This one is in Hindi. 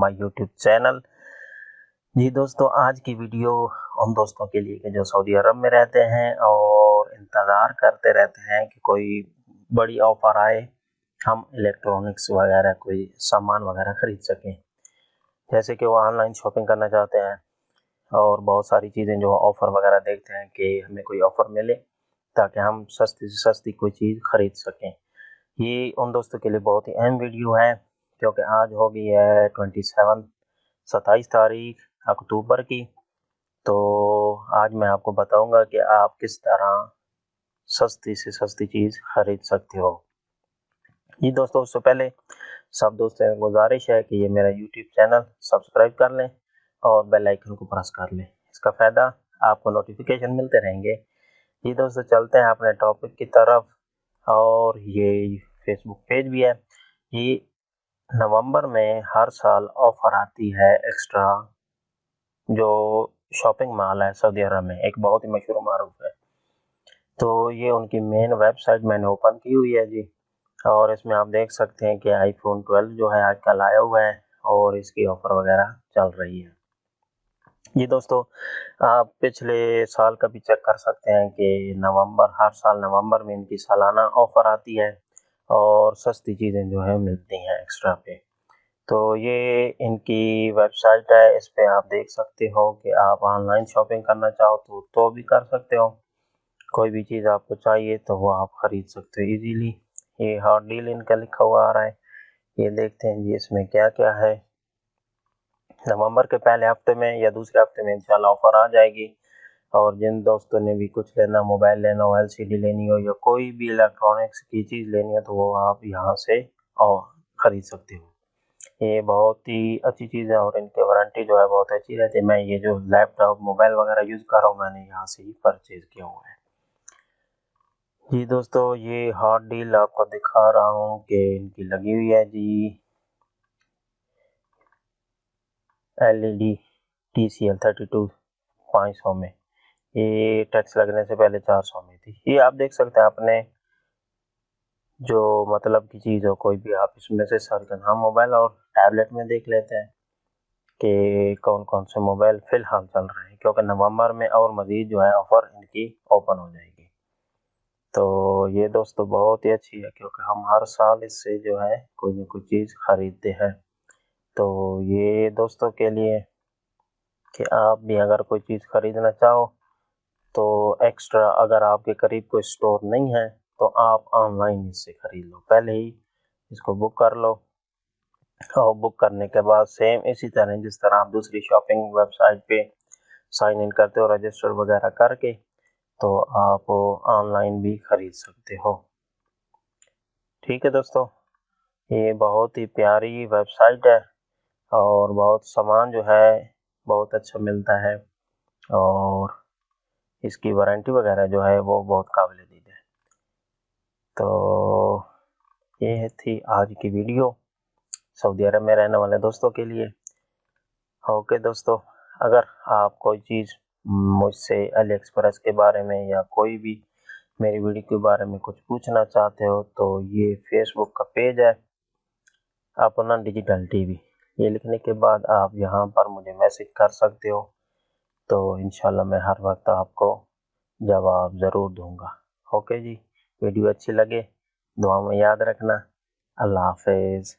My YouTube channel. जी दोस्तों, आज की वीडियो उन दोस्तों के लिए कि जो सऊदी अरब में रहते हैं और इंतज़ार करते रहते हैं कि कोई बड़ी ऑफ़र आए, हम इलेक्ट्रॉनिक्स वगैरह कोई सामान वगैरह ख़रीद सकें। जैसे कि वो ऑनलाइन शॉपिंग करना चाहते हैं और बहुत सारी चीज़ें जो ऑफ़र वगैरह देखते हैं कि हमें कोई ऑफ़र मिले ताकि हम सस्ती से सस्ती कोई चीज़ ख़रीद सकें। ये उन दोस्तों के लिए बहुत ही अहम वीडियो है, क्योंकि आज हो गई है 27 तारीख अक्टूबर की। तो आज मैं आपको बताऊंगा कि आप किस तरह सस्ती से सस्ती चीज़ खरीद सकते हो। जी दोस्तों, उससे पहले सब दोस्तों से गुजारिश है कि ये मेरा यूट्यूब चैनल सब्सक्राइब कर लें और बेल आइकन को प्रेस कर लें। इसका फ़ायदा आपको नोटिफिकेशन मिलते रहेंगे। जी दोस्तों, चलते हैं अपने टॉपिक की तरफ। और ये फेसबुक पेज भी है। ये नवंबर में हर साल ऑफ़र आती है एक्स्ट्रा, जो शॉपिंग मॉल है सऊदी अरब में, एक बहुत ही मशहूर मारूफ है। तो ये उनकी मेन वेबसाइट मैंने ओपन की हुई है जी, और इसमें आप देख सकते हैं कि आईफोन 12 जो है आजकल आया हुआ है और इसकी ऑफ़र वगैरह चल रही है। जी दोस्तों, आप पिछले साल का भी चेक कर सकते हैं कि हर साल नवंबर में इनकी सालाना ऑफ़र आती है और सस्ती चीज़ें जो है मिलती हैं एक्स्ट्रा पे। तो ये इनकी वेबसाइट है, इस पे आप देख सकते हो कि आप ऑनलाइन शॉपिंग करना चाहो तो भी कर सकते हो। कोई भी चीज़ आपको चाहिए तो वो आप ख़रीद सकते हो इजीली। ये हॉट डील इनका लिखा हुआ आ रहा है, ये देखते हैं जी इसमें क्या-क्या है। नवंबर के पहले हफ्ते में या दूसरे हफ्ते में इंशाल्लाह ऑफ़र आ जाएगी। और जिन दोस्तों ने भी कुछ लेना, मोबाइल लेना हो, एलसीडी लेनी हो या कोई भी इलेक्ट्रॉनिक्स की चीज़ लेनी हो, तो वो आप यहाँ से और ख़रीद सकते हो। ये बहुत ही अच्छी चीज़ है और इनकी वारंटी जो है बहुत अच्छी रहती है। मैं ये जो लैपटॉप, मोबाइल वगैरह यूज़ कर रहा हूँ, मैंने यहाँ से ही परचेज़ किया हुआ है। जी दोस्तों, ये हॉट डील आपको दिखा रहा हूँ कि इनकी लगी हुई है जी, LED TCL 32 500 में। ये टैक्स लगने से पहले 400 में थी। ये आप देख सकते हैं अपने जो मतलब की चीज़ हो कोई भी, आप इसमें से सर्च करना। हम मोबाइल और टैबलेट में देख लेते हैं कि कौन-कौन से मोबाइल फ़िलहाल चल रहे हैं, क्योंकि नवंबर में और मज़ीद जो है ऑफ़र इनकी ओपन हो जाएगी। तो ये दोस्तों बहुत ही अच्छी है, क्योंकि हम हर साल इससे जो है कोई न कोई चीज़ खरीदते हैं। तो ये दोस्तों के लिए कि आप भी अगर कोई चीज़ खरीदना चाहो तो एक्स्ट्रा, अगर आपके करीब कोई स्टोर नहीं है तो आप ऑनलाइन इससे खरीद लो। पहले ही इसको बुक कर लो और बुक करने के बाद सेम इसी तरह जिस तरह आप दूसरी शॉपिंग वेबसाइट पे साइन इन करते हो रजिस्टर वगैरह करके, तो आप ऑनलाइन भी खरीद सकते हो। ठीक है दोस्तों, ये बहुत ही प्यारी वेबसाइट है और बहुत सामान जो है बहुत अच्छा मिलता है और इसकी वारंटी वगैरह जो है वो बहुत काबिल-ए-दीद है। तो ये थी आज की वीडियो सऊदी अरब में रहने वाले दोस्तों के लिए। ओके दोस्तों, अगर आप कोई चीज़ मुझसे अली एक्सप्रेस के बारे में या कोई भी मेरी वीडियो के बारे में कुछ पूछना चाहते हो, तो ये फेसबुक का पेज है अपना डिजिटल टीवी। ये लिखने के बाद आप यहाँ पर मुझे मैसेज कर सकते हो, तो इंशाल्लाह मैं हर वक्त आपको जवाब ज़रूर दूँगा। ओके जी, वीडियो अच्छी लगे दुआ में याद रखना। अल्लाह हाफ़िज़।